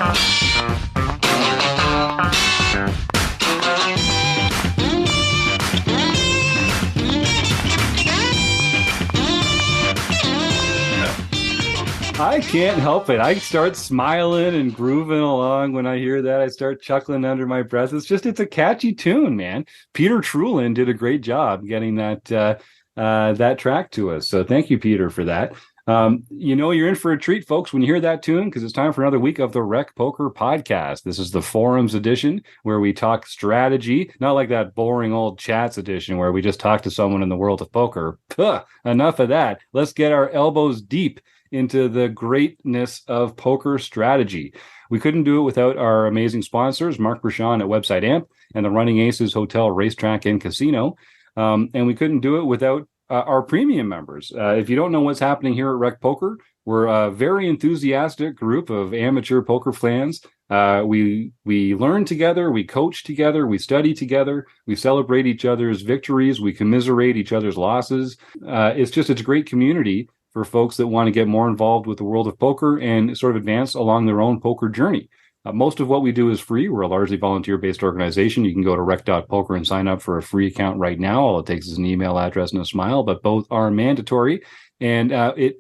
I can't help it. I start smiling and grooving along when I hear that. I start chuckling under my breath. It's a catchy tune, man. Peter Trulin did a great job getting that track to us. So thank you, Peter, for that. You're in for a treat, folks, when you hear that tune, because it's time for another week of the Rec Poker Podcast. This is the Forums edition, where we talk strategy, not like that boring old chats edition where we just talk to someone in the world of poker. Puh, enough of that. Let's get our elbows deep into the greatness of poker strategy. We couldn't do it without our amazing sponsors, Mark Brachon at Website Amp and the Running Aces Hotel, Racetrack, and Casino. And we couldn't do it without our premium members. If you don't know what's happening here at Rec Poker, we're a very enthusiastic group of amateur poker fans. We learn together, we coach together, we study together, we celebrate each other's victories, we commiserate each other's losses. It's a great community for folks that want to get more involved with the world of poker and sort of advance along their own poker journey. Most of what we do is free. We're a largely volunteer-based organization. You can go to rec.poker and sign up for a free account right now. All it takes is an email address and a smile, but both are mandatory. And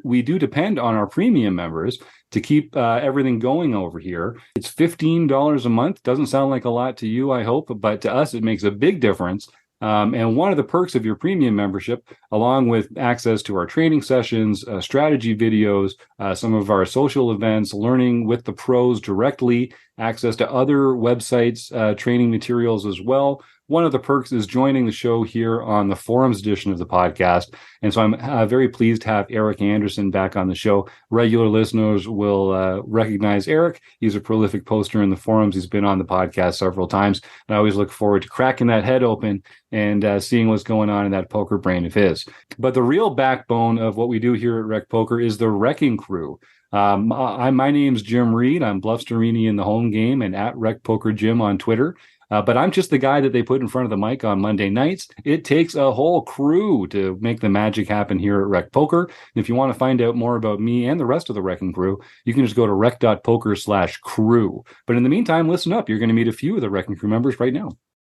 we do depend on our premium members to keep everything going over here. It's $15 a month. Doesn't sound like a lot to you, I hope, but to us, it makes a big difference. And one of the perks of your premium membership, along with access to our training sessions, strategy videos, some of our social events, learning with the pros directly, access to other websites, training materials as well. One of the perks is joining the show here on the Forums edition of the podcast. And so I'm very pleased to have Eric Anderson back on the show. Regular listeners will recognize Eric. He's a prolific poster in the forums. He's been on the podcast several times. And I always look forward to cracking that head open and seeing what's going on in that poker brain of his. But the real backbone of what we do here at Rec Poker is the Wrecking Crew. My name's Jim Reed. I'm Bluffsterini in the home game and at Rec Poker Jim on Twitter. But I'm just the guy that they put in front of the mic on Monday nights. It takes a whole crew to make the magic happen here at Rec Poker. And if you want to find out more about me and the rest of the Wrecking Crew, you can just go to rec.poker/crew. But in the meantime, listen up. You're going to meet a few of the Wrecking Crew members right now.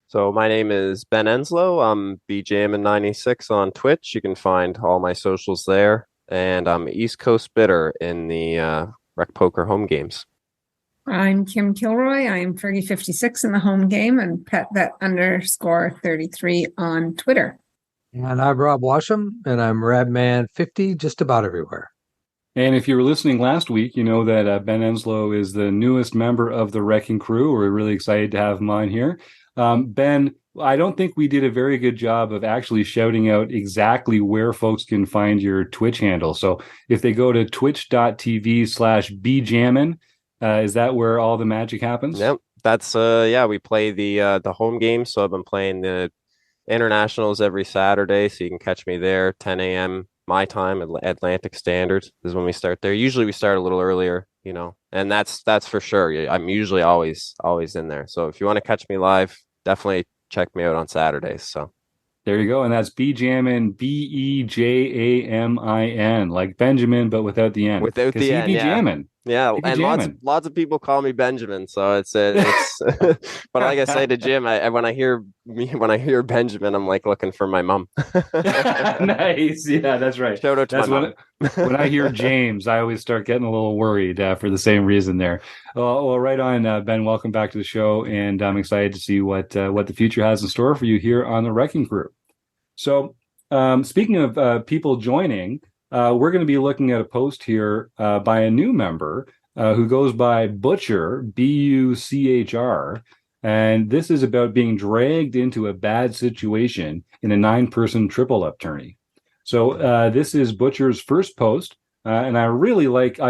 So my name is Ben Enslow. I'm BJamin96 on Twitch. You can find all my socials there. And I'm East Coast Bidder in the Rec Poker home games. I'm Kim Kilroy. I'm Fergie56 in the home game and PetVet_33 on Twitter. And I'm Rob Washam, and I'm Radman50 just about everywhere. And if you were listening last week, you know that Ben Enslow is the newest member of the Wrecking Crew. We're really excited to have him on here. Ben, I don't think we did a very good job of actually shouting out exactly where folks can find your Twitch handle. So if they go to twitch.tv/bjammin, is that where all the magic happens? Yep. That's we play the home game. So I've been playing the internationals every Saturday. So you can catch me there, 10 a.m. my time, Atlantic Standard is when we start there. Usually we start a little earlier, and that's for sure. I'm usually always in there. So if you want to catch me live, definitely check me out on Saturdays. So there you go. And that's Bjammin, Bejamin, like Benjamin, but without the N. Without the N, jammin'. Yeah, and lots of people call me Benjamin, so it's but like I say to Jim, when I hear Benjamin, I'm like looking for my mom. Nice, yeah, that's right. Shout out to my mom. When I hear James, I always start getting a little worried for the same reason there. Well, right on, Ben. Welcome back to the show, and I'm excited to see what the future has in store for you here on the Wrecking Crew. So, speaking of people joining. We're going to be looking at a post here by a new member who goes by Buchr, Buchr, and this is about being dragged into a bad situation in a 9-person triple-up tourney. So this is Buchr's first post, and I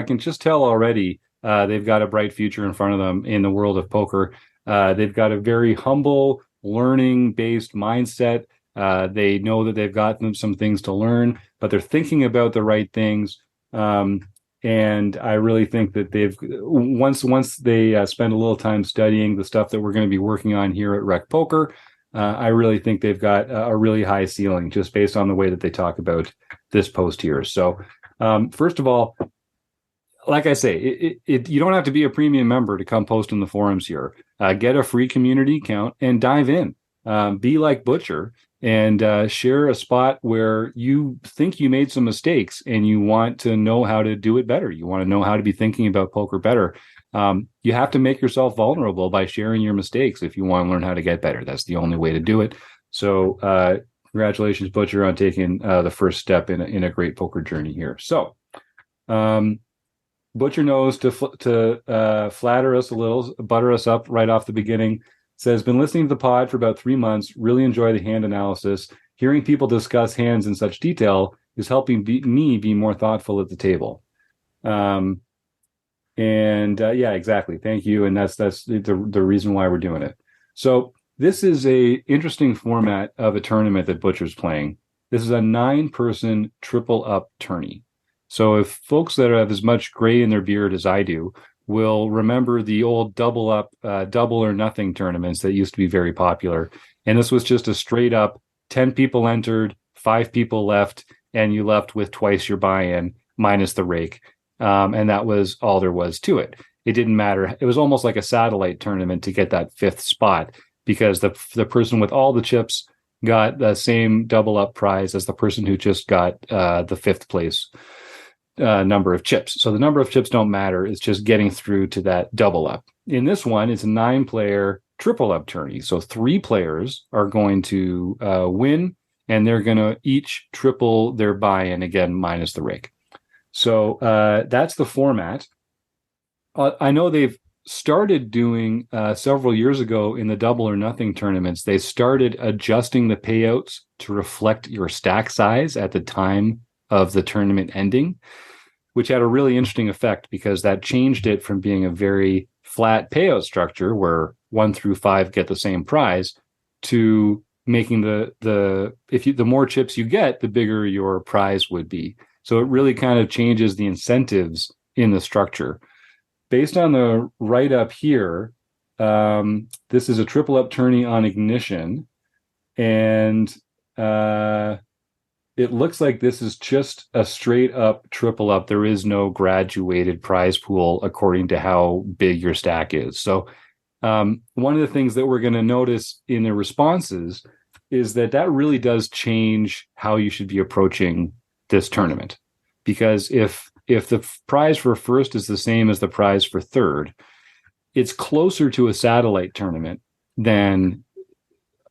can just tell already they've got a bright future in front of them in the world of poker. They've got a very humble, learning-based mindset. They know that they've got some things to learn, but they're thinking about the right things. And I really think that they've once they spend a little time studying the stuff that we're going to be working on here at Rec Poker, I really think they've got a really high ceiling just based on the way that they talk about this post here. So first of all, like I say, you don't have to be a premium member to come post in the forums here. Get a free community account and dive in. Be like Buchr and share a spot where you think you made some mistakes and you want to know how to do it better. You want to know how to be thinking about poker better. You have to make yourself vulnerable by sharing your mistakes if you want to learn how to get better. That's the only way to do it. So congratulations, Buchr, on taking the first step in a great poker journey here. So Buchr knows to flatter us a little, butter us up right off the beginning. Says, been listening to the pod for about 3 months. Really enjoy the hand analysis. Hearing people discuss hands in such detail is helping me be more thoughtful at the table. Yeah, exactly. Thank you. And that's the reason why we're doing it. So this is a interesting format of a tournament that Buchr's playing. This is a 9-person triple up tourney. So if folks that have as much gray in their beard as I do will remember the old double up, double or nothing tournaments that used to be very popular. And this was just a straight up 10 people entered, 5 people left, and you left with twice your buy-in minus the rake. And that was all there was to it. It didn't matter. It was almost like a satellite tournament to get that 5th spot because the person with all the chips got the same double up prize as the person who just got the 5th place number of chips. So the number of chips don't matter. It's just getting through to that double up. In this one, it's a 9-player triple up tourney. So 3 players are going to win, and they're going to each triple their buy-in, again, minus the rake. So that's the format. I know they've started doing several years ago in the double or nothing tournaments, they started adjusting the payouts to reflect your stack size at the time of the tournament ending, which had a really interesting effect because that changed it from being a very flat payout structure where 1 through 5 get the same prize to making the more chips you get, the bigger your prize would be. So it really kind of changes the incentives in the structure. Based on the write-up here, this is a triple up tourney on Ignition, and it looks like this is just a straight up triple up. There is no graduated prize pool according to how big your stack is. So one of the things that we're going to notice in the responses is that really does change how you should be approaching this tournament. Because if the prize for first is the same as the prize for third, it's closer to a satellite tournament than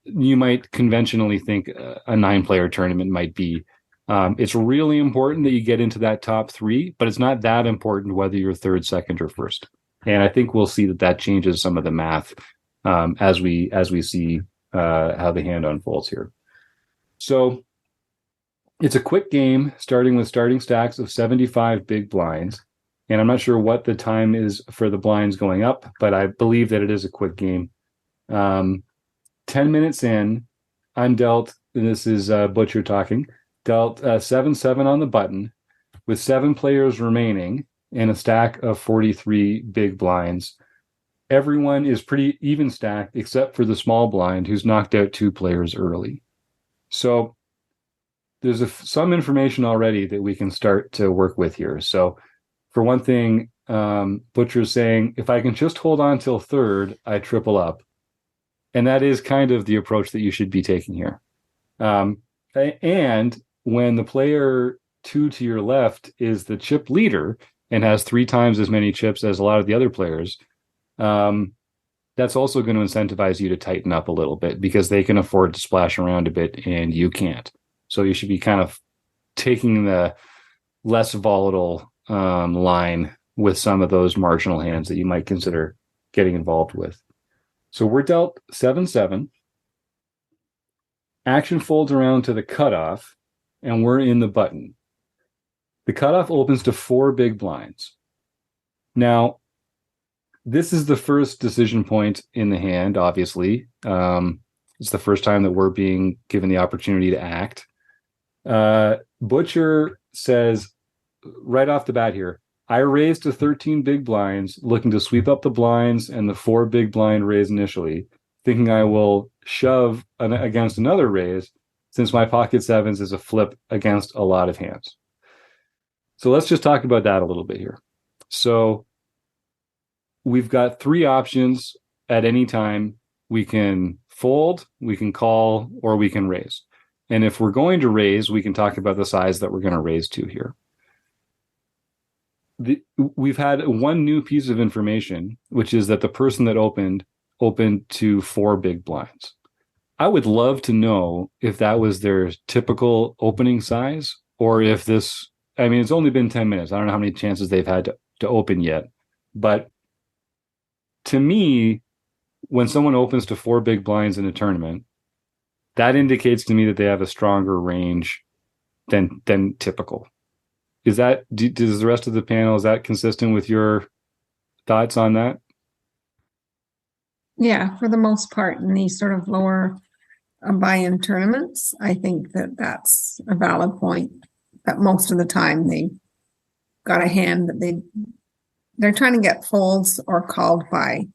you might conventionally think a 9-player tournament might be. It's really important that you get into that top 3, but it's not that important whether you're third, second, or first. And I think we'll see that changes some of the math as we see how the hand unfolds here. So it's a quick game starting with starting stacks of 75 big blinds. And I'm not sure what the time is for the blinds going up, but I believe that it is a quick game. 10 minutes in, I'm dealt, and this is Buchr talking, dealt 7-7 on the button with 7 players remaining and a stack of 43 big blinds. Everyone is pretty even stacked except for the small blind who's knocked out 2 players early. So there's some information already that we can start to work with here. So for one thing, Buchr's saying, if I can just hold on till third, I triple up. And that is kind of the approach that you should be taking here. And when the player 2 to your left is the chip leader and has 3 times as many chips as a lot of the other players, that's also going to incentivize you to tighten up a little bit because they can afford to splash around a bit and you can't. So you should be kind of taking the less volatile line with some of those marginal hands that you might consider getting involved with. So we're dealt 7-7. Action folds around to the cutoff, and we're in the button. The cutoff opens to 4 big blinds. Now, this is the first decision point in the hand, obviously. It's the first time that we're being given the opportunity to act. Buchr says right off the bat here, I raised to 13 big blinds, looking to sweep up the blinds and the 4 big blind raise initially, thinking I will shove against another raise since my pocket sevens is a flip against a lot of hands. So let's just talk about that a little bit here. So we've got three options at any time. We can fold, we can call, or we can raise. And if we're going to raise, we can talk about the size that we're going to raise to here. We've had one new piece of information, which is that the person that opened to 4 big blinds. I would love to know if that was their typical opening size, or if this, I mean, it's only been 10 minutes. I don't know how many chances they've had to open yet. But to me, when someone opens to 4 big blinds in a tournament, that indicates to me that they have a stronger range than typical. Does the rest of the panel, is that consistent with your thoughts on that? Yeah, for the most part, in these sort of lower buy-in tournaments, I think that that's a valid point. That most of the time they got a hand that they're trying to get folds or called by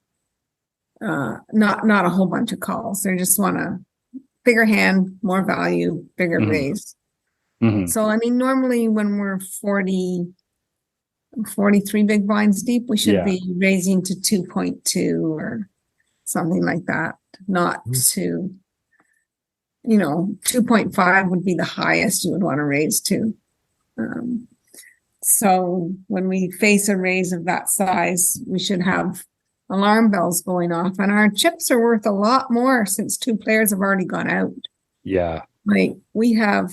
not a whole bunch of calls. They just want a bigger hand, more value, bigger raise. Mm-hmm. So I mean, normally when we're 43 big blinds deep, we should be raising to 2.2 or something like that, not to, 2.5 would be the highest you would want to raise to. So when we face a raise of that size, we should have alarm bells going off, and our chips are worth a lot more since 2 players have already gone out. Yeah. Like we have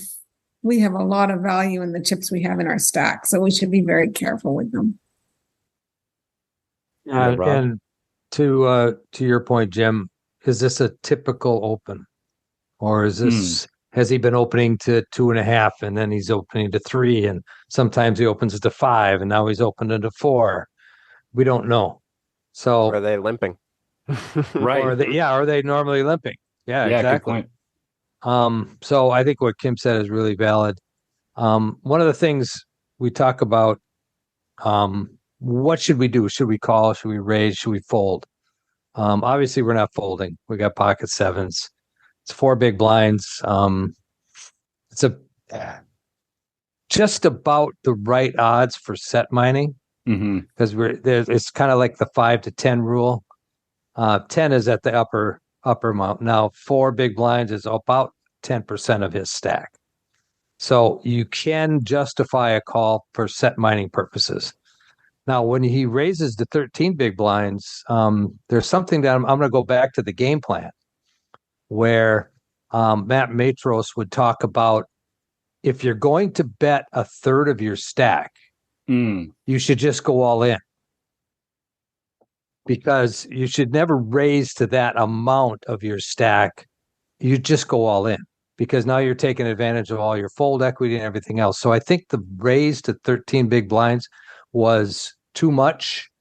a lot of value in the chips we have in our stack, so we should be very careful with them. And to your point, Jim, is this a typical open, or is this has he been opening to 2.5 and then he's opening to 3, and sometimes he opens to 5 and now he's opening to 4? We don't know. So Or are they limping? Right. Are they normally limping? Yeah, exactly. Good point. So I think what Kim said is really valid. One of the things we talk about, what should we do? Should we call? Should we raise? Should we fold? Obviously, we're not folding. We got pocket sevens. It's 4 big blinds. It's just about the right odds for set mining, because it's kind of like the 5 to 10 rule. 10 is at the upper amount. Now 4 big blinds is about 10% of his stack. So you can justify a call for set mining purposes. Now, when he raises the 13 big blinds, there's something that I'm going to go back to the game plan where Matt Matros would talk about, if you're going to bet a third of your stack, you should just go all in, because you should never raise to that amount of your stack. You just go all in, because now you're taking advantage of all your fold equity and everything else. So I think the raise to 13 big blinds was too much.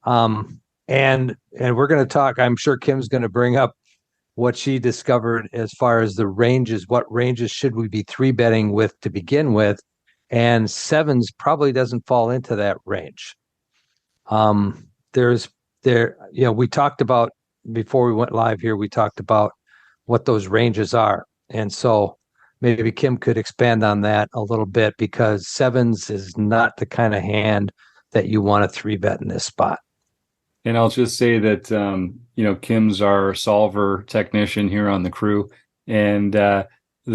And we're going to talk, I'm sure Kim's going to bring up what she discovered as far as the ranges. What ranges should we be 3-betting with to begin with? And sevens probably doesn't fall into that range. We talked about, before we went live here, we talked about what those ranges are. And so maybe Kim could expand on that a little bit, because sevens is not the kind of hand that you want to 3-bet in this spot. And I'll just say that, Kim's our solver technician here on the crew, and the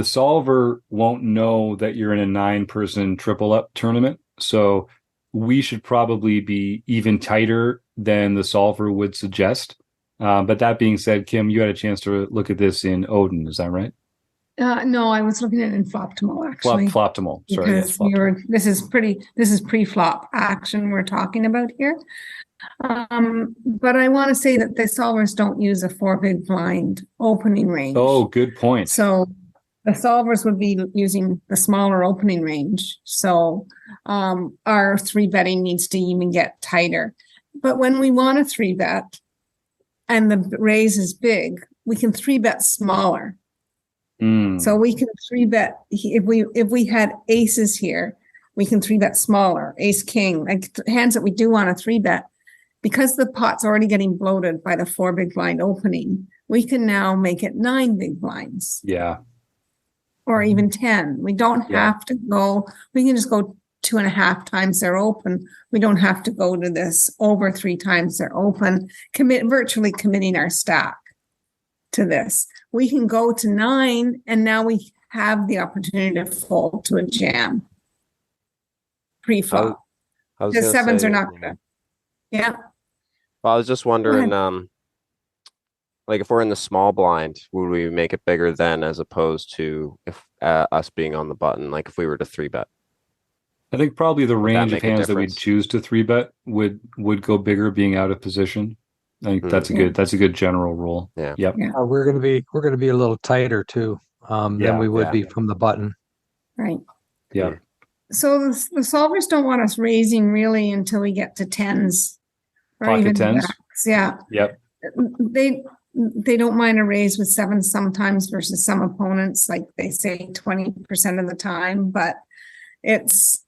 solver won't know that you're in a 9-person triple up tournament. So we should probably be even tighter than the solver would suggest. But that being said, Kim, you had a chance to look at this in Odin. Is that right? No, I was looking at it in Floptimal, actually. Floptimal. Sorry. Because this is pre-flop action we're talking about here. But I want to say that the solvers don't use a 4 big blind opening range. Oh, good point. So the solvers would be using the smaller opening range. So our 3-betting needs to even get tighter. But when we want to 3-bet and the raise is big, we can 3-bet smaller. So we can 3-bet, if we had aces here, we can 3-bet smaller, ace king, like hands that we do want to 3-bet. Because the pot's already getting bloated by the 4 big blind opening, we can now make it 9 big blinds. Yeah. Or even 10. We don't have to go, we can just go 2.5 times their open. We don't have to go to this over 3 times their open, virtually committing our stack to this. We can go to 9, and now we have the opportunity to fold to a jam pre-flop. The 7s are not gonna. Yeah. Well, I was just wondering, like if we're in the small blind, would we make it bigger then, as opposed to if us being on the button? Like if we were to 3-bet. I think probably the range of hands that we'd difference? choose to 3-bet would go bigger being out of position. I think that's a good general rule. Yeah. Yep. Yeah. We're gonna be a little tighter too, than we would be from the button. Right. Yeah. So the solvers don't want us raising really until we get to 10s or Pocket even 10s? jacks. Yeah. Yep. They don't mind a raise with 7s sometimes versus some opponents, like they say 20% of the time, but it's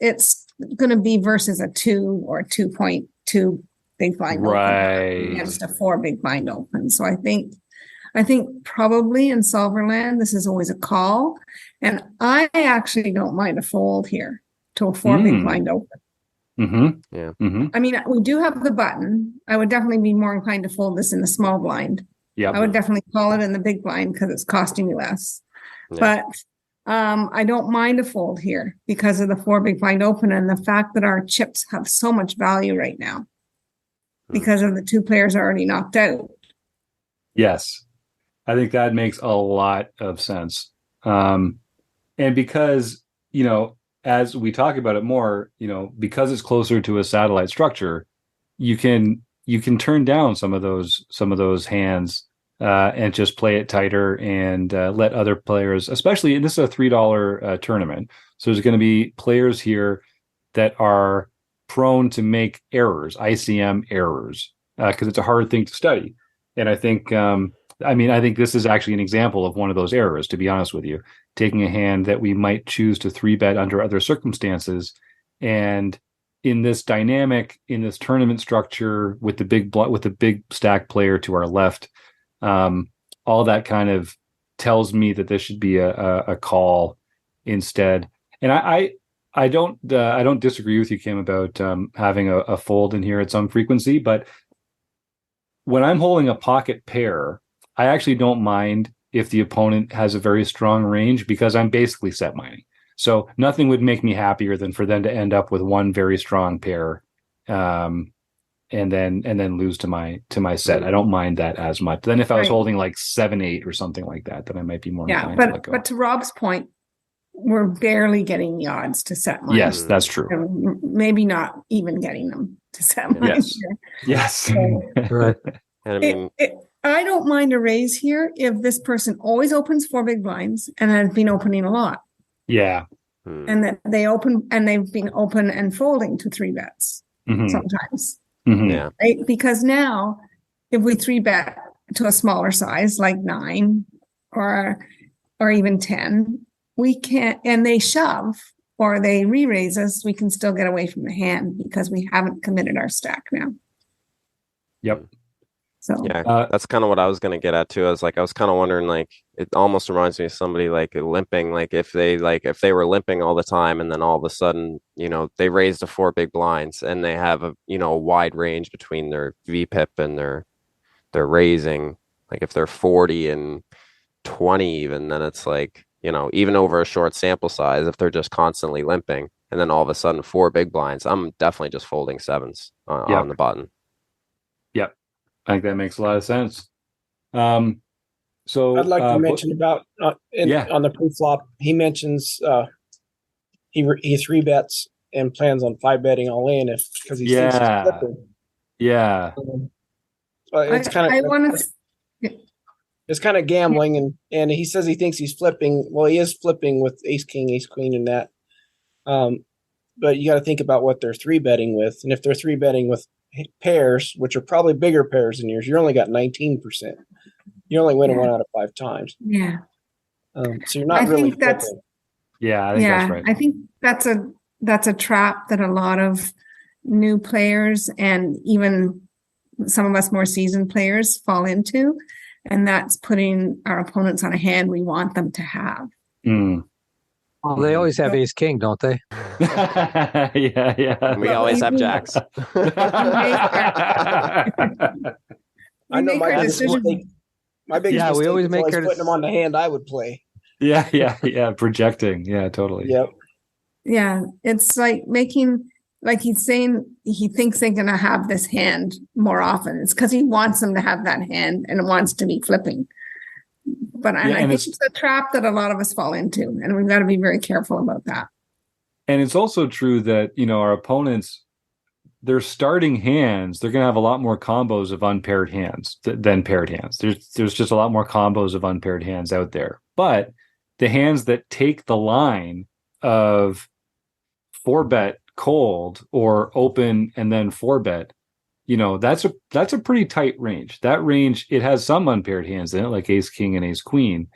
going to be versus a 2 or 2.2 big blind Right. open against a 4 big blind open. So I think probably in Solverland this is always a call, and I actually don't mind a fold here to a 4 big blind open. Mm-hmm. Yeah. Mm-hmm. I mean, we do have the button. I would definitely be more inclined to fold this in the small blind. Yeah. I would definitely call it in the big blind because it's costing me less. Yeah. But I don't mind a fold here because of the 4 big blind open and the fact that our chips have so much value right now because of the 2 players already knocked out. Yes. I think that makes a lot of sense. And because, as we talk about it more, because it's closer to a satellite structure, you can turn down some of those hands and just play it tighter and let other players, especially, and this is a $3 tournament, so there's going to be players here that are prone to make errors, ICM errors, because it's a hard thing to study. And I think, I think this is actually an example of one of those errors, to be honest with you, taking a hand that we might choose to 3-bet under other circumstances. And in this dynamic, in this tournament structure with the big stack player to our left, all that kind of tells me that this should be a call instead. And I don't disagree with you, Kim, about having a fold in here at some frequency, but when I'm holding a pocket pair, I actually don't mind if the opponent has a very strong range because I'm basically set mining. So nothing would make me happier than for them to end up with one very strong pair, and then lose to my set. I don't mind that as much. Then if I was holding like 7-8 or something like that, then I might be more inclined to let go. But to Rob's point, we're barely getting the odds to set mine. Yes, that's true. And maybe not even getting them to set mine. Yes. So, Right. And I mean, I don't mind a raise here if this person always opens 4 big blinds and has been opening a lot. Yeah. And that they've been open and folding to 3-bets sometimes. Mm-hmm. yeah. Right? Because now if we 3-bet to a smaller size like 9 or even 10, we can't, and they shove or they re-raise us, we can still get away from the hand because we haven't committed our stack now. Yep. So Yeah, that's kind of what I was going to get at too. I was kind of wondering, like, it almost reminds me of somebody like limping, like if they were limping all the time and then all of a sudden, they raised to 4 big blinds and they have a wide range between their VPIP and their raising. Like if they're 40 and 20 even, then it's like, even over a short sample size, if they're just constantly limping and then all of a sudden 4 big blinds, I'm definitely just folding 7s on the button. Yep. I think that makes a lot of sense. So I'd like to mention about on the pre-flop, he mentions he 3-bets and plans on 5-betting all in because he thinks he's flipping. Yeah. It's kind of gambling, and he says he thinks he's flipping. Well, he is flipping with ace king, ace queen, and that. But you got to think about what they're 3-betting with, and if they're 3-betting with pairs, which are probably bigger pairs than yours, you only got 19%. You only win 1 out of 5 times. Yeah. So you're not really. I think that's right. I think that's a trap that a lot of new players and even some of us more seasoned players fall into, and that's putting our opponents on a hand we want them to have. Well, they always have ace king, don't they? Yeah. We always have jacks. I know my biggest mistake. My biggest Yeah, we mistake always is make always our putting them on the hand I would play. Yeah. Projecting. Yeah, totally. Yep. Yeah, it's like making, like he's saying, he thinks they're going to have this hand more often. It's because he wants them to have that hand and wants to be flipping. But I think it's a trap that a lot of us fall into, and we've got to be very careful about that. And it's also true that, our opponents, their starting hands, they're going to have a lot more combos of unpaired hands than paired hands. There's just a lot more combos of unpaired hands out there. But the hands that take the line of 4-bet cold or open and then 4-bet, that's a pretty tight range. That range, it has some unpaired hands in it, like ace king and ace queen.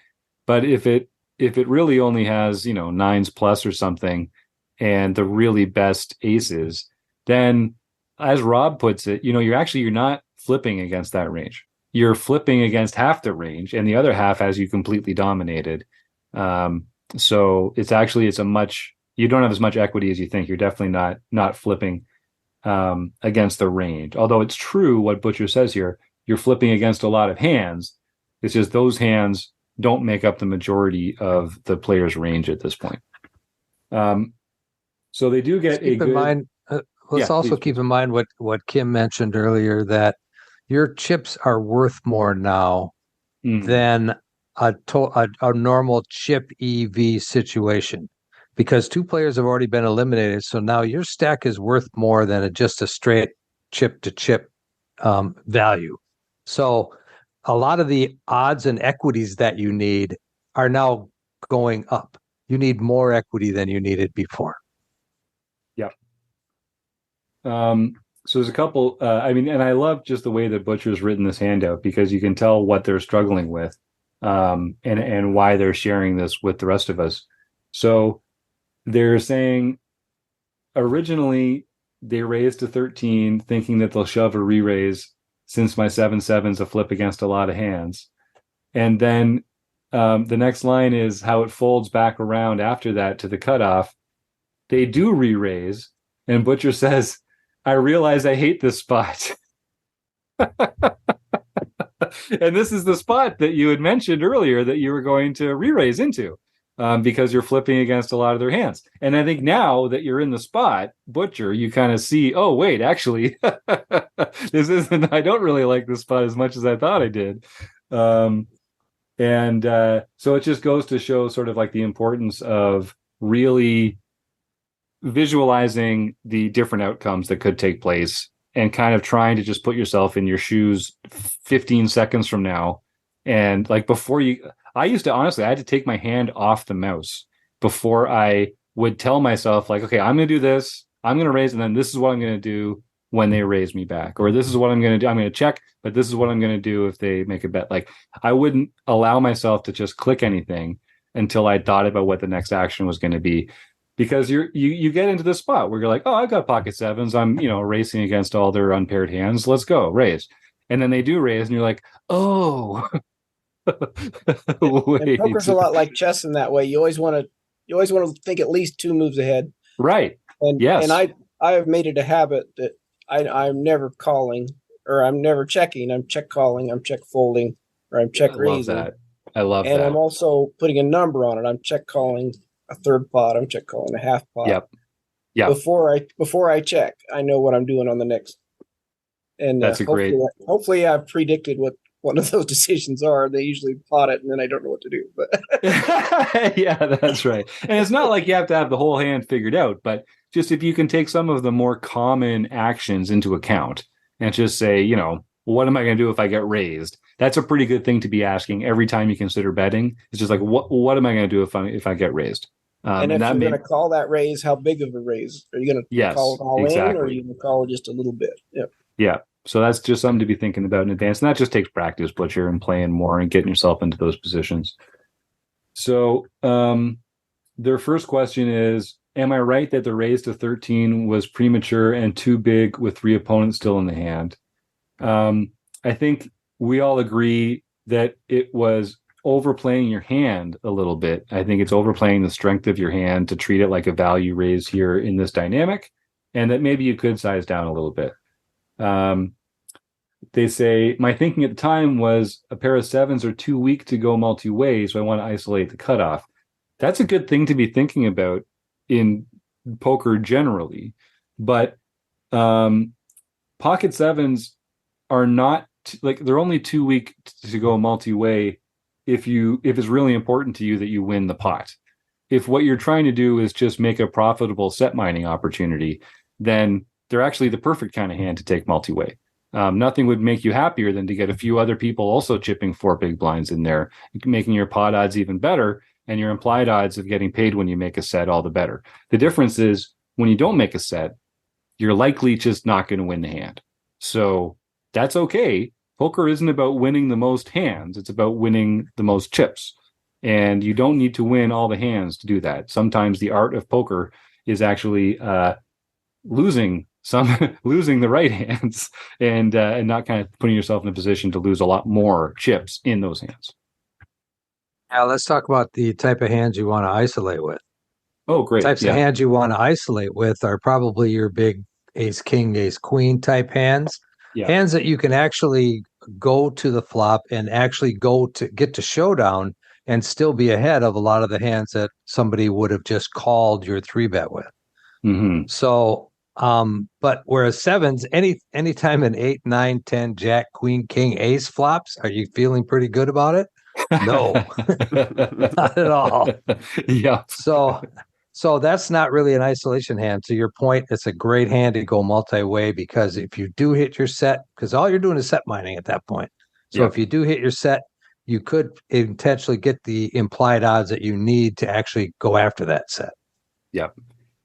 But if it really only has, nines plus or something, and the really best aces, then as Rob puts it, you're not flipping against that range. You're flipping against half the range, and the other half has you completely dominated. So you don't have as much equity as you think. You're definitely not flipping against the range. Although it's true what Buchr says here, you're flipping against a lot of hands. It's just those hands don't make up the majority of the player's range at this point. So they do get keep in mind. Let's also keep in mind what Kim mentioned earlier, that your chips are worth more now than a normal chip EV situation, because 2 players have already been eliminated. So now your stack is worth more than just a straight chip to chip value. So a lot of the odds and equities that you need are now going up. You need more equity than you needed before. Yeah. So there's a couple, and I love just the way that Buchr's written this handout, because you can tell what they're struggling with, and why they're sharing this with the rest of us. So they're saying originally they raised to 13 thinking that they'll shove a re-raise since my 7-7's a flip against a lot of hands. And then the next line is how it folds back around after that to the cutoff. They do re-raise, and Buchr says, I realize I hate this spot. And this is the spot that you had mentioned earlier that you were going to re-raise into, because you're flipping against a lot of their hands. And I think now that you're in the spot, Buchr, you kind of see, oh, wait, actually, I don't really like this spot as much as I thought I did. So it just goes to show sort of like the importance of really visualizing the different outcomes that could take place, and kind of trying to just put yourself in your shoes 15 seconds from now. And like I had to take my hand off the mouse before I would tell myself, like, okay, I'm going to do this, I'm going to raise, and then this is what I'm going to do when they raise me back, or this is what I'm going to do. I'm going to check, but this is what I'm going to do if they make a bet. Like, I wouldn't allow myself to just click anything until I thought about what the next action was going to be. Because you get into this spot where you're like, oh, I've got pocket sevens. I'm, racing against all their unpaired hands. Let's go, raise. And then they do raise, and you're like, oh. Wait. And poker's a lot like chess in that way. You always want to think at least 2 moves ahead. Right. And yes. And I have made it a habit that I'm never calling, or I'm never checking. I'm check calling. I'm check folding, or I'm check raising. I love that. And I'm also putting a number on it. I'm check calling a third pot. I'm check calling a half pot. Yep. Before I check, I know what I'm doing on the next. And that's hopefully I've predicted what one of those decisions are. They usually pot it, and then I don't know what to do. But yeah, that's right. And it's not like you have to have the whole hand figured out, but just if you can take some of the more common actions into account and just say, what am I going to do if I get raised? That's a pretty good thing to be asking every time you consider betting. It's just like, what am I going to do if I get raised? And if you're going to call that raise, how big of a raise? Are you going to call it all in, or are you going to call it just a little bit? Yep. Yeah. So that's just something to be thinking about in advance. And that just takes practice, Buchr, and playing more and getting yourself into those positions. So their first question is, am I right that the raise to 13 was premature and too big with 3 opponents still in the hand? I think we all agree that it was overplaying your hand a little bit. I think it's overplaying the strength of your hand to treat it like a value raise here in this dynamic, and that maybe you could size down a little bit. They say, my thinking at the time was a pair of sevens are too weak to go multi-way, so I want to isolate the cutoff. That's a good thing to be thinking about in poker generally. But pocket sevens are not they're only too weak to go multi-way if it's really important to you that you win the pot. If what you're trying to do is just make a profitable set mining opportunity, then they're actually the perfect kind of hand to take multi-way. Nothing would make you happier than to get a few other people also chipping 4 big blinds in there, making your pot odds even better, and your implied odds of getting paid when you make a set all the better. The difference is when you don't make a set, you're likely just not going to win the hand. So that's okay. Poker isn't about winning the most hands. It's about winning the most chips. And you don't need to win all the hands to do that. Sometimes the art of poker is actually losing the right hands and not kind of putting yourself in a position to lose a lot more chips in those hands. Now let's talk about the type of hands you want to isolate with. Oh, great. Types of hands you want to isolate with are probably your big ace king, ace queen type hands. Yeah. Hands that you can actually go to the flop and actually go to get to showdown and still be ahead of a lot of the hands that somebody would have just called your 3-bet with. Mm-hmm. So, but whereas sevens, anytime an 8, 9, 10, jack, queen, king, ace flops, are you feeling pretty good about it? No, not at all. Yeah. So that's not really an isolation hand. To your point, it's a great hand to go multi-way because if you do hit your set, because all you're doing is set mining at that point. So if you do hit your set, you could intentionally get the implied odds that you need to actually go after that set. Yep.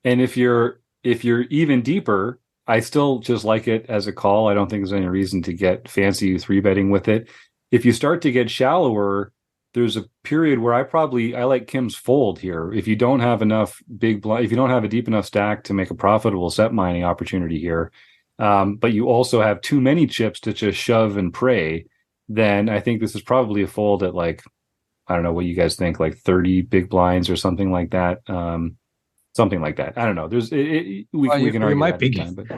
And if you're even deeper, I still just like it as a call. I don't think there's any reason to get fancy 3-betting with it. If you start to get shallower, there's a period where I like Kim's fold here. If you don't have enough if you don't have a deep enough stack to make a profitable set mining opportunity here, but you also have too many chips to just shove and pray, then I think this is probably a fold at I don't know what you guys think, 30 big blinds or something like that. Something like that. I don't know. We can argue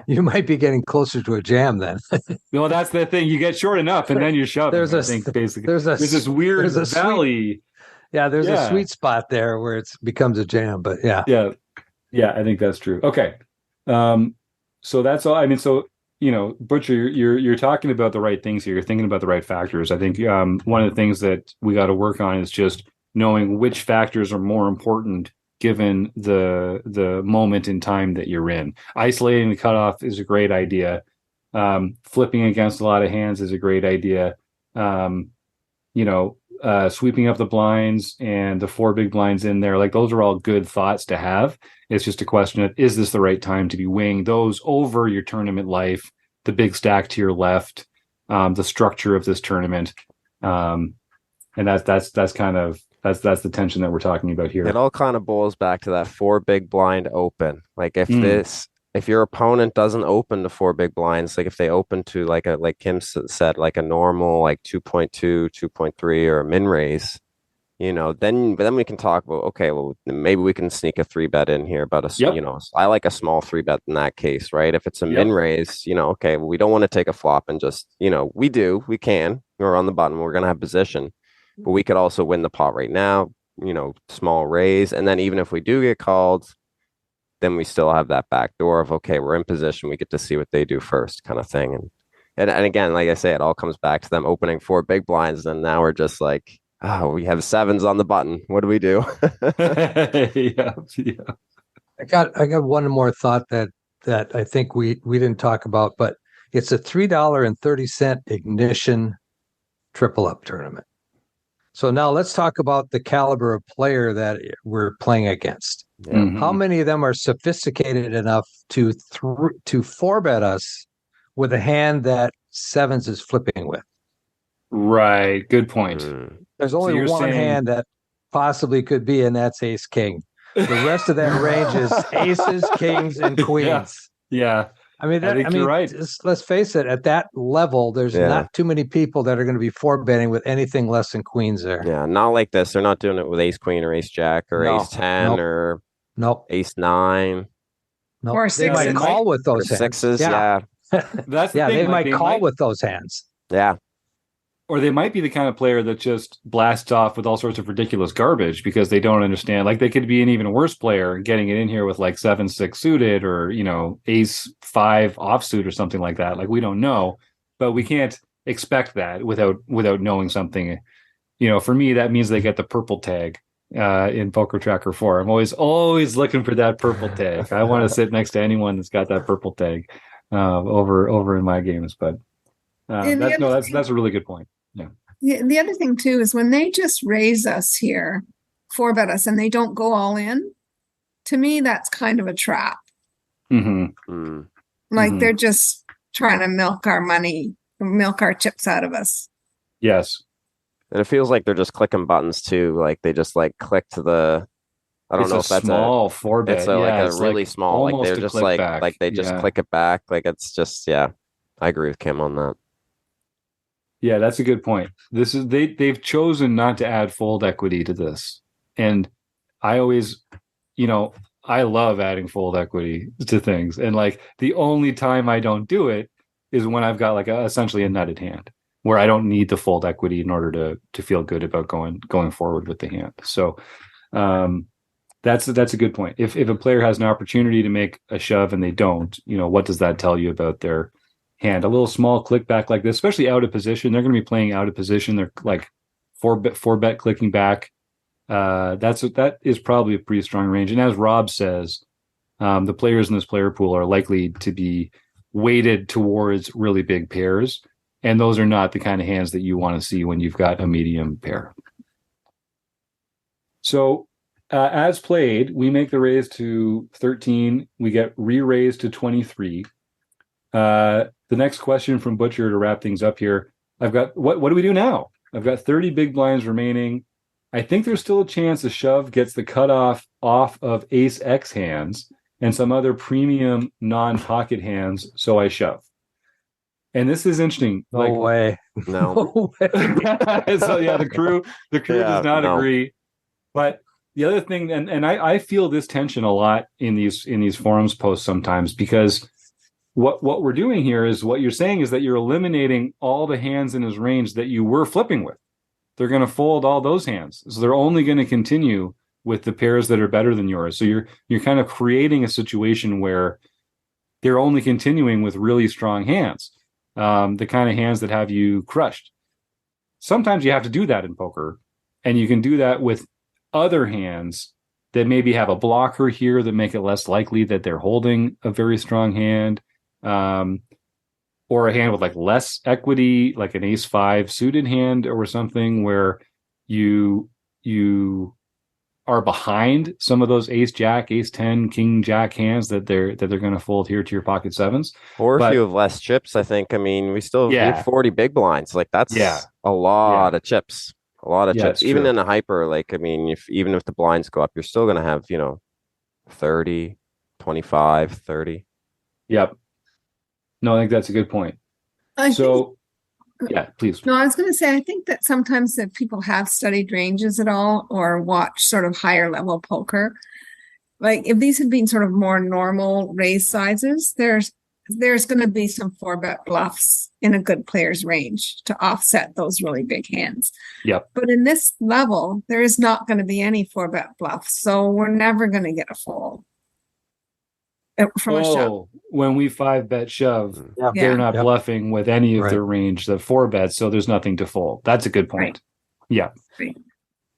you might be getting closer to a jam then. Well, that's the thing. You get short enough, and then you're shoving. There's this weird valley. There's a sweet spot there where it becomes a jam. But yeah. I think that's true. Okay, so that's all. I mean, so Buchr, you're talking about the right things here. You're thinking about the right factors. I think one of the things that we got to work on is just knowing which factors are more important given the moment in time that you're in. Isolating the cutoff is a great idea. Flipping against a lot of hands is a great idea. Sweeping up the blinds and the 4 big blinds in there, those are all good thoughts to have. It's just a question of, is this the right time to be weighing those over your tournament life, the big stack to your left, the structure of this tournament. And that's the tension that we're talking about here. It all kind of boils back to that 4 big blind open. If your opponent doesn't open to 4 big blinds, if they open to like Kim said, a normal 2.2, 2.3 or a min raise, then we can talk about, okay, well, maybe we can sneak a 3-bet in here, but I like a small 3-bet in that case, right? If it's a min raise, okay, well, we don't want to take a flop and just, we can, we're on the button, we're going to have position. But we could also win the pot right now, small raise. And then even if we do get called, then we still have that back door of, okay, we're in position. We get to see what they do first kind of thing. And again, like I say, it all comes back to them opening 4 big blinds. And now we're just we have 7s on the button. What do we do? Yeah. I got one more thought that I think we didn't talk about, but it's a $3.30 ignition triple up tournament. So now let's talk about the caliber of player that we're playing against. Mm-hmm. How many of them are sophisticated enough to 4-bet us with a hand that 7s is flipping with? Right. Good point. There's only one hand that possibly could be, and that's ace king. The rest of that range is aces, kings, and queens. Yeah. I mean, I think you're right. Let's face it. At that level, there's not too many people that are going to be four betting with anything less than queens there. Yeah, not like this. They're not doing it with ace queen or ace jack or ace 10 or ace 9. Nope. Or They might call with those hands. Sixes. Yeah. That's the thing. They might call with those hands. Yeah. Or they might be the kind of player that just blasts off with all sorts of ridiculous garbage because they don't understand. Like they could be an even worse player getting it in here with like 7-6 suited or, ace 5 offsuit or something like that. Like we don't know, but we can't expect that without knowing something. For me, that means they get the purple tag in Poker Tracker 4. I'm always looking for that purple tag. I want to sit next to anyone that's got that purple tag over in my games. But that's a really good point. Yeah. The other thing too is when they just raise us here, 4-bet us, and they don't go all in. To me, that's kind of a trap. Mm-hmm. Like they're just trying to milk our money, milk our chips out of us. Yes. And it feels like they're just clicking buttons too. Like they just click to the. I don't know if that's small 4-bet. It's a really small. Like they're just like they just click it back. Like it's just I agree with Kim on that. Yeah, that's a good point. This is they've chosen not to add fold equity to this. And I always, I love adding fold equity to things. And like the only time I don't do it is when I've got essentially a nutted hand where I don't need the fold equity in order to feel good about going forward with the hand. So that's a good point. If a player has an opportunity to make a shove and they don't, what does that tell you about their hand? A little small click back like this, especially out of position. They're going to be playing out of position. They're like four bet clicking back. That is probably a pretty strong range. And as Rob says, the players in this player pool are likely to be weighted towards really big pairs, and those are not the kind of hands that you want to see when you've got a medium pair. So as played, we make the raise to 13. We get re-raised to 23. The next question from Buchr to wrap things up here. I've got what do we do now? I've got 30 big blinds remaining. I think there's still a chance a shove gets the cutoff off of ace X hands and some other premium non-pocket hands, so I shove. And this is interesting. No way. No. way. So yeah, the crew does not agree. But the other thing, and I feel this tension a lot in these forums posts sometimes, because what we're doing here is what you're saying is that you're eliminating all the hands in his range that you were flipping with. They're going to fold all those hands. So they're only going to continue with the pairs that are better than yours. So you're kind of creating a situation where they're only continuing with really strong hands, the kind of hands that have you crushed. Sometimes you have to do that in poker, and you can do that with other hands that maybe have a blocker here that make it less likely that they're holding a very strong hand. Or a hand with less equity, like an ace 5 suited hand or something where you are behind some of those ace jack, ace 10, king jack hands that they're going to fold here to your pocket sevens. Or if you have less chips, I think. I mean, we still have 40 big blinds. That's a lot of chips. A lot of chips. Even in a hyper, even if the blinds go up, you're still going to have 30, 25, 30. Yep. No, I think that's a good point. Please. No, I was going to say, I think that sometimes if people have studied ranges at all or watch sort of higher level poker, like if these had been sort of more normal raise sizes, there's going to be some 4-bet bluffs in a good player's range to offset those really big hands. Yep. But in this level, there is not going to be any 4-bet bluffs, so we're never going to get a fold. From a shove. When we 5-bet shove, they're not bluffing with any of their range, the 4-bets, so there's nothing to fold. That's a good point. Right. Yeah. Right.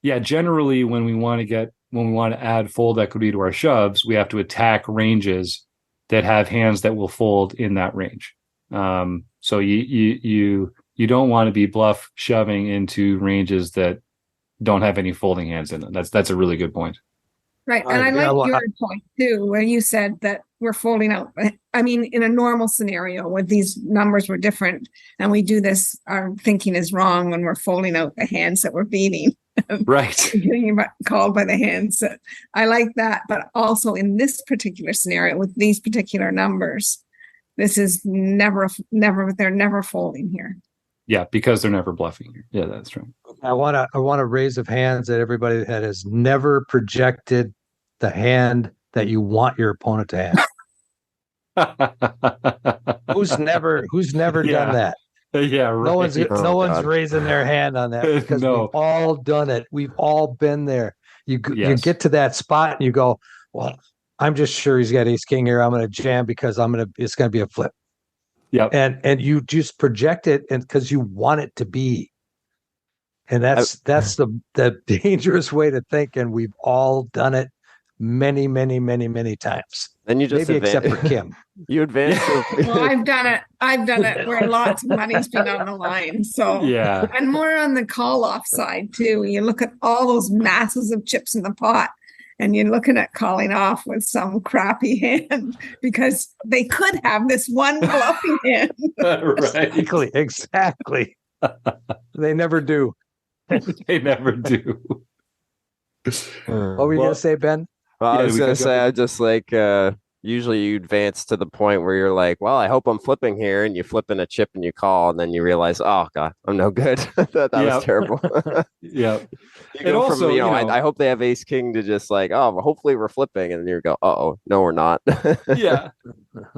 Yeah, generally when we want to add fold equity to our shoves, we have to attack ranges that have hands that will fold in that range. So you don't want to be bluff shoving into ranges that don't have any folding hands in them. That's a really good point. Right. And I like your point too, where you said that we're folding out. I mean, in a normal scenario where these numbers were different and we do this, our thinking is wrong when we're folding out the hands that we're beating. Right. Getting called by the hands. I like that. But also in this particular scenario with these particular numbers, this is never, they're never folding here. Yeah, because they're never bluffing here. Yeah, that's right. I want a raise of hands that everybody that has never projected the hand that you want your opponent to have. Who's never done that? Yeah, right. No one's raising their hand on that because we've all done it. We've all been there. You get to that spot and you go, well, I'm just sure he's got ace king here. I'm going to jam because it's going to be a flip. Yeah. And you just project it and because you want it to be. And that's the dangerous way to think. And we've all done it many, many, many, many times. Then you just maybe except for Kim. You advance. Well, I've done it where lots of money's been on the line. So yeah, and more on the call off side too. You look at all those masses of chips in the pot, and you're looking at calling off with some crappy hand because they could have this one bluffing hand. Right. Exactly. They never do. They never do. What were you gonna say, Ben? Well, I was gonna say, I just like usually you advance to the point where you're like, well, I hope I'm flipping here, and you flip in a chip and you call, and then you realize, oh god, I'm no good. that was terrible. Yeah. And also, I hope they have ace king to just like, oh, well, hopefully we're flipping, and then you go, oh, no, we're not. Yeah.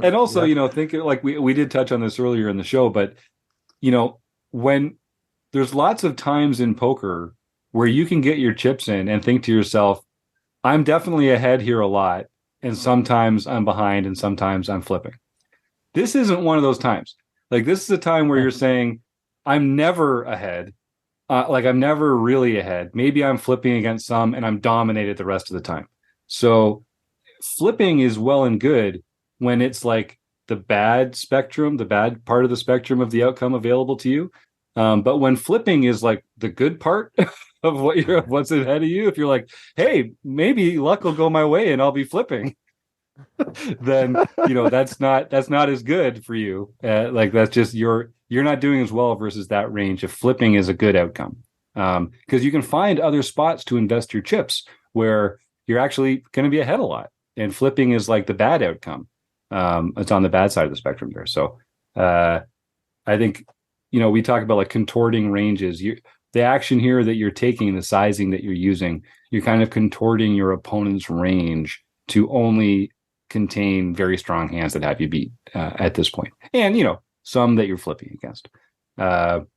And also, think like we did touch on this earlier in the show, but when there's lots of times in poker where you can get your chips in and think to yourself, I'm definitely ahead here a lot. And sometimes I'm behind and sometimes I'm flipping. This isn't one of those times. Like this is a time where you're saying, I'm never ahead. Like I'm never really ahead. Maybe I'm flipping against some and I'm dominated the rest of the time. So flipping is well and good when it's like the bad spectrum, the bad part of the spectrum of the outcome available to you. But when flipping is like the good part of what's ahead of you, if you're like, hey, maybe luck will go my way and I'll be flipping, then that's not as good for you. Like that's just you're not doing as well versus that range. If flipping is a good outcome, because you can find other spots to invest your chips where you're actually going to be ahead a lot, and flipping is like the bad outcome. It's on the bad side of the spectrum there. So I think we talk about like contorting ranges. The action here that you're taking, the sizing that you're using, you're kind of contorting your opponent's range to only contain very strong hands that have you beat at this point. And, some that you're flipping against. But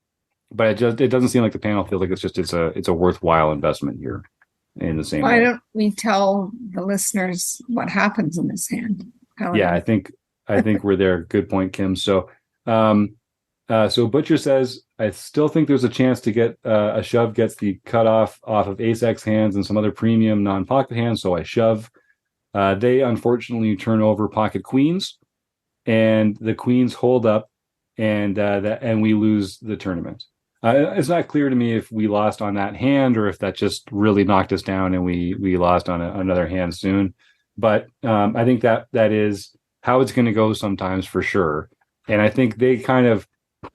it doesn't seem like the panel feels like it's a worthwhile investment here in the same way. Why don't we tell the listeners what happens in this hand? I think we're there. Good point, Kim. So Buchr says, I still think there's a chance to get a shove gets the cutoff off of ace X hands and some other premium non-pocket hands, so I shove. They unfortunately turn over pocket queens, and the queens hold up, and we lose the tournament. It's not clear to me if we lost on that hand or if that just really knocked us down and we lost on another hand soon. But I think that is how it's going to go sometimes for sure. And I think they kind of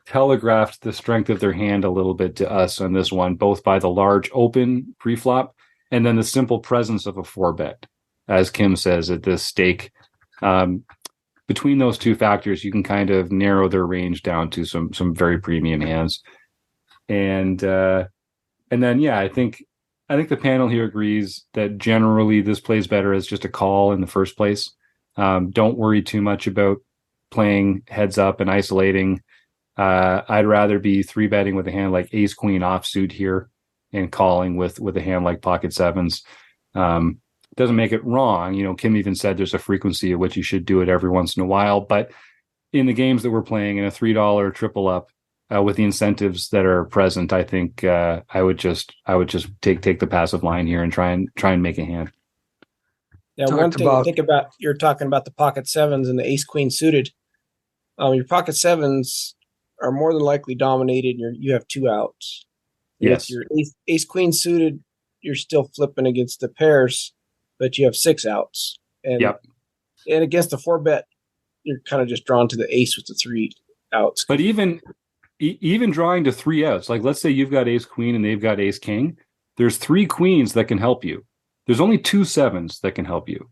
telegraphed the strength of their hand a little bit to us on this one, both by the large open pre-flop and then the simple presence of a 4-bet. As Kim says, at this stake, between those two factors, you can kind of narrow their range down to some very premium hands. And then, I think the panel here agrees that generally this plays better as just a call in the first place. Don't worry too much about playing heads up and isolating. I'd rather be 3-betting with a hand like ace queen offsuit here and calling with a hand like pocket sevens. Doesn't make it wrong. Kim even said there's a frequency at which you should do it every once in a while. But in the games that we're playing in a $3 triple up with the incentives that are present, I think I would just take the passive line here and try and make a hand. Yeah, one thing to think about, you're talking about the pocket sevens and the ace queen suited. Your pocket sevens are more than likely dominated. You have 2 outs. Yes. If your ace queen suited, you're still flipping against the pairs, but you have 6 outs. And and against the 4-bet, you're kind of just drawn to the ace with the 3 outs. But even drawing to 3 outs, like let's say you've got ace queen and they've got ace king, there's 3 queens that can help you. There's only 2 sevens that can help you.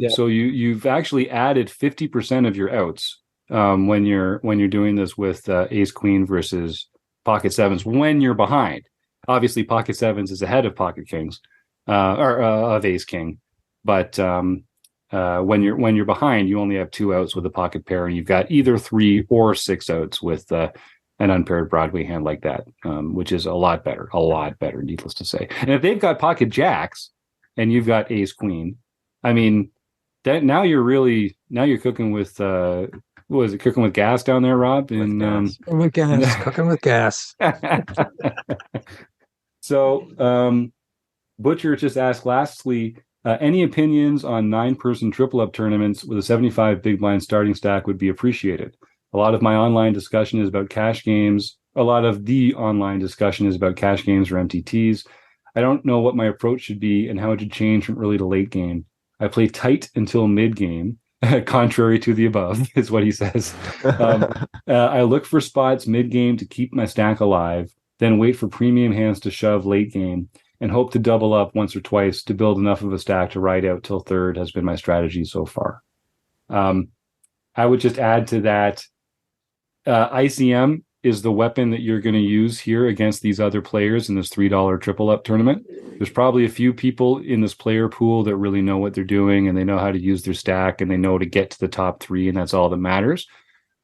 So you've actually added 50% of your outs when you're doing this with ace queen versus pocket sevens when you're behind. Obviously, pocket sevens is ahead of pocket kings, or of ace king, but when you're behind, you only have 2 outs with a pocket pair, and you've got either 3 or 6 outs with an unpaired Broadway hand like that, which is a lot better, needless to say. And if they've got pocket jacks and you've got ace queen, I mean, that now you're cooking with what was it, cooking with gas down there, Rob? With gas. Cooking with gas. So Butcher just asked, lastly, any opinions on 9-person triple-up tournaments with a 75 big blind starting stack would be appreciated. A lot of the online discussion is about cash games or MTTs. I don't know what my approach should be and how it should change from early to late game. I play tight until mid-game, contrary to the above, is what he says. I look for spots mid-game to keep my stack alive, then wait for premium hands to shove late game, and hope to double up once or twice to build enough of a stack to ride out till third has been my strategy so far. I would just add to that, ICM is the weapon that you're going to use here against these other players in this $3 triple up tournament. There's probably a few people in this player pool that really know what they're doing, and they know how to use their stack, and they know to get to the top 3, and that's all that matters.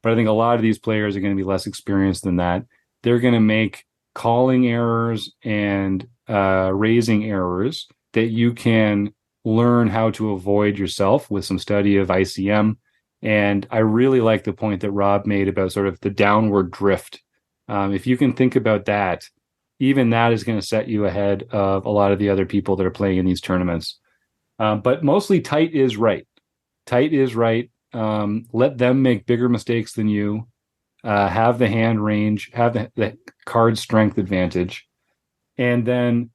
But I think a lot of these players are going to be less experienced than that. They're going to make calling errors and raising errors that you can learn how to avoid yourself with some study of ICM. And I really like the point that Rob made about sort of the downward drift. If you can think about that, even that is going to set you ahead of a lot of the other people that are playing in these tournaments. But mostly tight is right. Tight is right. Let them make bigger mistakes than you. Have the hand range, have the card strength advantage. And then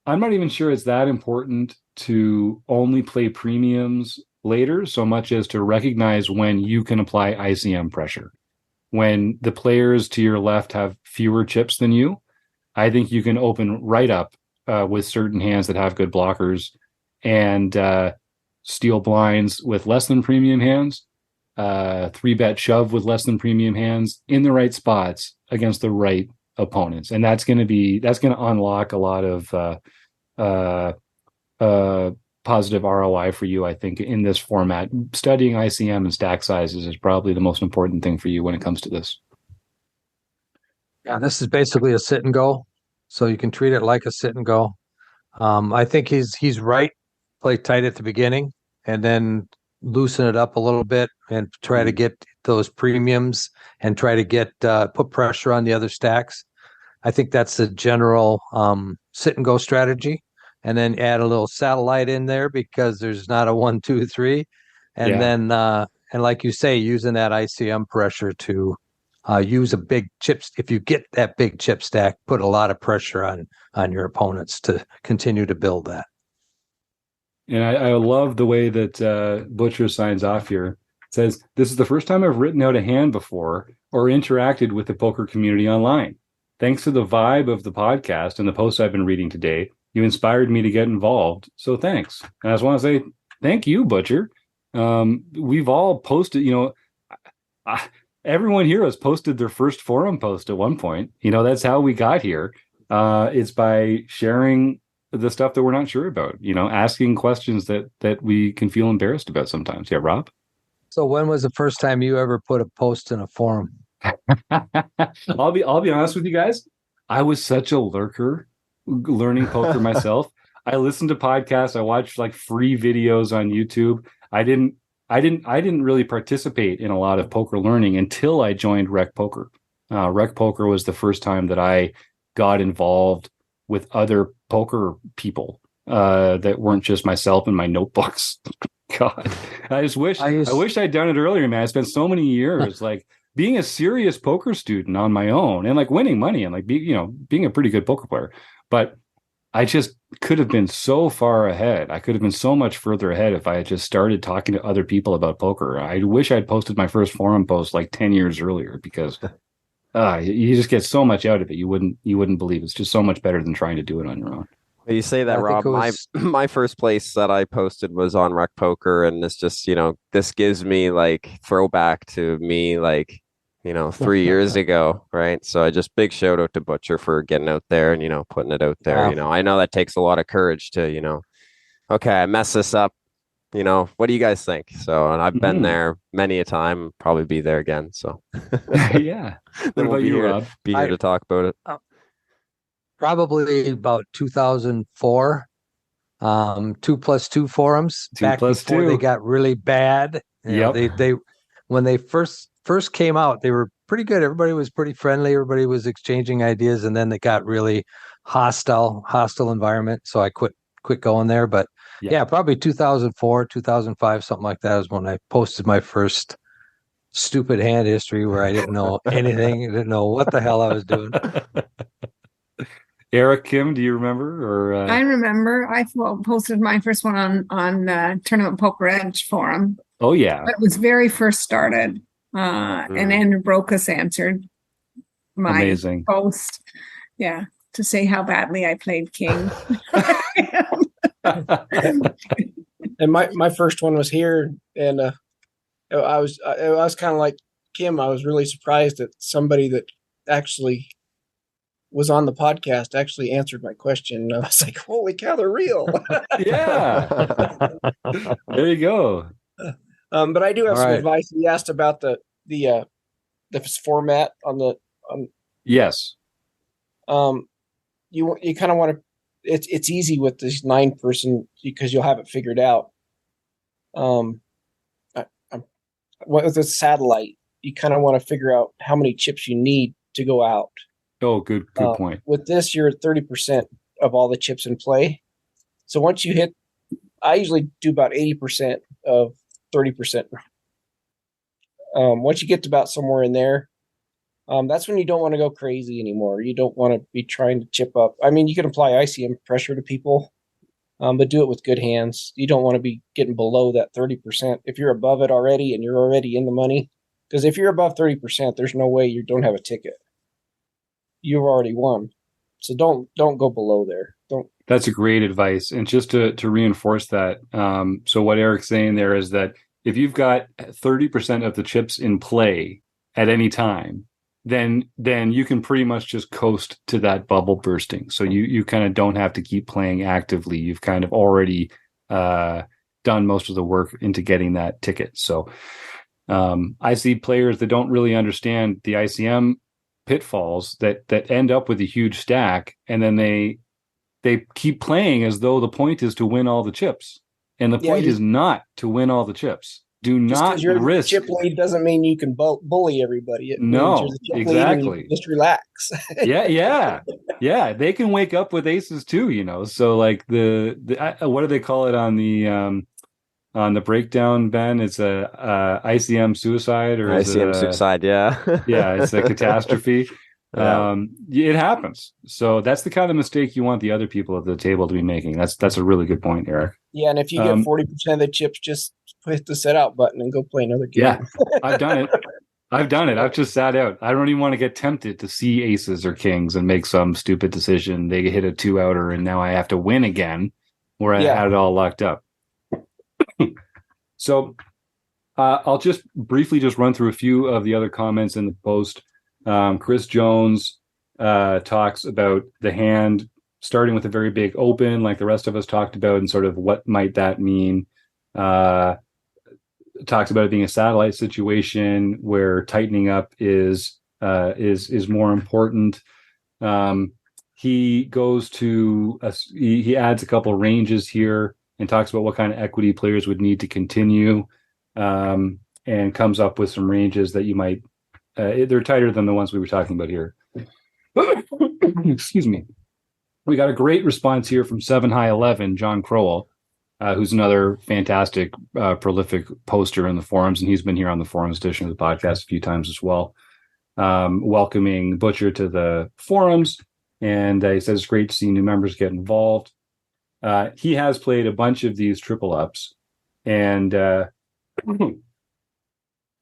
I'm not even sure it's that important to only play premiums later, so much as to recognize when you can apply ICM pressure. When the players to your left have fewer chips than you, I think you can open right up with certain hands that have good blockers and steal blinds with less than premium hands, 3-bet shove with less than premium hands in the right spots against the right opponents. And that's going to unlock a lot of positive ROI for you, I think, in this format. Studying ICM and stack sizes is probably the most important thing for you when it comes to this. Yeah, this is basically a sit and go, so you can treat it like a sit and go. I think he's right. Play tight at the beginning and then loosen it up a little bit and try to get those premiums and try to get put pressure on the other stacks. I think that's the general sit and go strategy. And then add a little satellite in there because there's not a 1, 2, 3. And then, and like you say, using that ICM pressure to use a big chips. If you get that big chip stack, put a lot of pressure on your opponents to continue to build that. And I love the way that Butcher signs off here. It says, "This is the first time I've written out a hand before or interacted with the poker community online. Thanks to the vibe of the podcast and the posts I've been reading today, you inspired me to get involved. So thanks." And I just want to say thank you, Butcher. We've all posted, everyone here has posted their first forum post at one point. That's how we got here. It's by sharing the stuff that we're not sure about, asking questions that we can feel embarrassed about sometimes. Yeah, Rob? So when was the first time you ever put a post in a forum? I'll be honest with you guys. I was such a lurker learning poker myself. I listened to podcasts. I watched like free videos on YouTube. I didn't really participate in a lot of poker learning until I joined Rec Poker. Rec Poker was the first time that I got involved with other poker people that weren't just myself and my notebooks. God, I wish I'd done it earlier, man. I spent so many years like being a serious poker student on my own and like winning money and like being a pretty good poker player. But I just could have been so far ahead. I could have been so much further ahead if I had just started talking to other people about poker. I wish I'd posted my first forum post like 10 years earlier because you just get so much out of it. You wouldn't believe it. It's just so much better than trying to do it on your own. You say that, I think Rob. it My was my first place that I posted was on Rec Poker, and this just, this gives me like throwback to me, like, 3 years ago, right? So I just big shout out to Butcher for getting out there and putting it out there. wow. I know that takes a lot of courage to, okay, I messed this up. What do you guys think? So, and I've been Mhm. there many a time, probably be there again. So Yeah. What then we'll about you, Rob? be here I to talk about it. uh, probably about 2004. 2+2 forums Two back plus before they two. got really bad. Yep. They when they first came out, they were pretty good. Everybody was pretty friendly. Everybody was exchanging ideas, and then they got really hostile environment. So I quit going there. But Yeah. yeah, probably 2004, 2005, something like that is when I posted my first stupid hand history where I didn't know anything. I didn't know what the hell I was doing. Eric, Kim, do you remember? Or I remember I posted my first one on Tournament Poker Edge forum. oh yeah, But it was very first started. And Andrew Brokus answered my amazing. post. Yeah, to say how badly I played King. And my first one was here, and I was kind of like Kim. I was really surprised that somebody that actually was on the podcast actually answered my question. And I was like, "Holy cow, they're real!" Yeah. There you go. But I do have All some right. advice. He asked about the format on Yes. you kind of want to. It's easy with this 9-person because you'll have it figured out. With a satellite, you kind of want to figure out how many chips you need to go out. Oh, good point. With this, you're at 30% of all the chips in play. So once you hit, I usually do about 80% of 30%. Once you get to about somewhere in there, that's when you don't want to go crazy anymore. You don't want to be trying to chip up. I mean, you can apply ICM pressure to people, but do it with good hands. You don't want to be getting below that 30%. If you're above it already and you're already in the money, because if you're above 30%, there's no way you don't have a ticket. You've already won. So don't go below there. Don't. That's a great advice. And just to reinforce that, so what Eric's saying there is that if you've got 30% of the chips in play at any time, then you can pretty much just coast to that bubble bursting. So you kind of don't have to keep playing actively. You've kind of already done most of the work into getting that ticket. So I see players that don't really understand the ICM pitfalls that end up with a huge stack, and then they keep playing as though the point is to win all the chips, and the point is not to win all the chips. Do Just not because you're risk. the chip lead doesn't mean you can bully everybody. It No, means you're the chip exactly. lead and you just relax. yeah. They can wake up with aces too, So like the what do they call it on the breakdown, Ben? It's a ICM suicide, or is ICM it suicide? Yeah. yeah, it's a catastrophe. Yeah. It happens. So that's the kind of mistake you want the other people at the table to be making. That's a really good point, Eric. Yeah, and if you get 40% of the chips, just hit the set out button and go play another game. Yeah, I've done it. I've just sat out. I don't even want to get tempted to see aces or kings and make some stupid decision. They hit a 2-outer and now I have to win again, where I had it all locked up. So I'll just briefly run through a few of the other comments in the post. Chris Jones talks about the hand starting with a very big open, like the rest of us talked about, and sort of what might that mean. Talks about it being a satellite situation where tightening up is more important. He goes to he adds a couple ranges here and talks about what kind of equity players would need to continue, and comes up with some ranges that you might. They're tighter than the ones we were talking about here. Excuse me. We got a great response here from 7 High 11, John Crowell, who's another fantastic, prolific poster in the forums, and he's been here on the forums edition of the podcast a few times as well, welcoming Buchr to the forums, and he says it's great to see new members get involved. He has played a bunch of these triple ups, and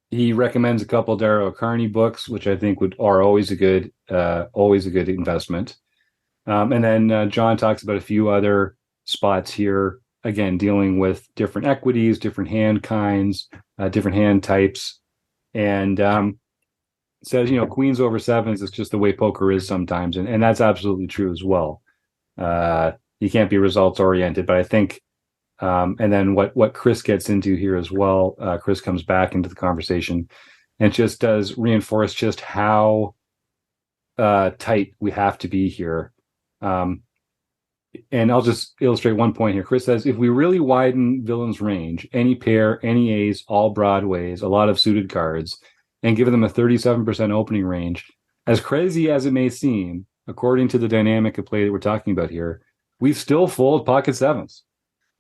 he recommends a couple Dario Carney books, which I think are always a good investment. And then John talks about a few other spots here, again, dealing with different equities, different hand kinds, different hand types. And says, queens over sevens is just the way poker is sometimes. And that's absolutely true as well. You can't be results oriented, but I think, and then what Chris gets into here as well, Chris comes back into the conversation and just does reinforce just how tight we have to be here. And I'll just illustrate one point here. Chris says, if we really widen villain's range, any pair, any ace, all broadways, a lot of suited cards, and give them a 37% opening range, as crazy as it may seem, according to the dynamic of play that we're talking about here, we still fold pocket sevens.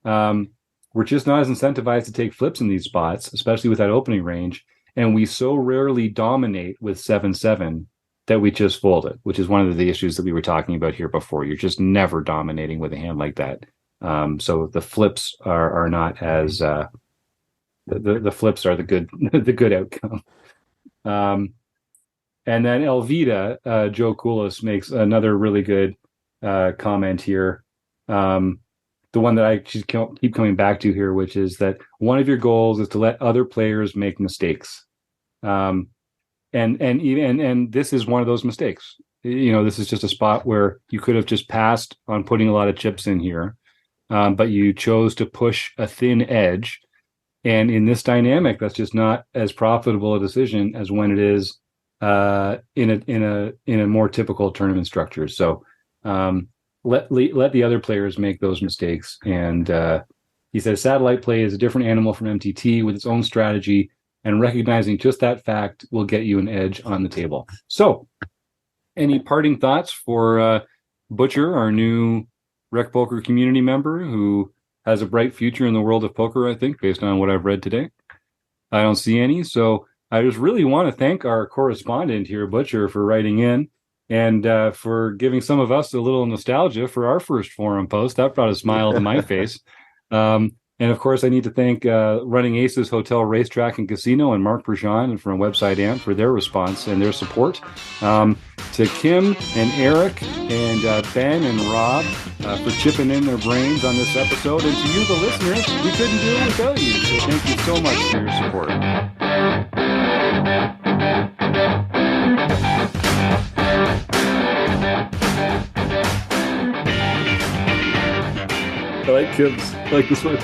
We're just not as incentivized to take flips in these spots, especially with that opening range. And we so rarely dominate with 7-7 that we just fold it, which is one of the issues that we were talking about here before. You're just never dominating with a hand like that. So the flips are not as the flips are the good outcome. And then Elvita, Joe Koulis makes another really good comment here. The one that I just keep coming back to here, which is that one of your goals is to let other players make mistakes. And this is one of those mistakes. This is just a spot where you could have just passed on putting a lot of chips in here, but you chose to push a thin edge. And in this dynamic, that's just not as profitable a decision as when it is in a more typical tournament structure. So let the other players make those mistakes. And he says satellite play is a different animal from MTT with its own strategy, and recognizing just that fact will get you an edge on the table. So, any parting thoughts for Buchr, our new Rec Poker community member who has a bright future in the world of poker, I think, based on what I've read today? I don't see any. So I just really want to thank our correspondent here, Buchr, for writing in and for giving some of us a little nostalgia for our first forum post. That brought a smile to my face. And of course, I need to thank Running Aces Hotel, Racetrack, and Casino and Mark Bergeon from Website Amp for their response and their support. To Kim and Eric and Ben and Rob for chipping in their brains on this episode. And to you, the listeners, we couldn't do it without you. So thank you so much for your support. I like Kim's. I like this one.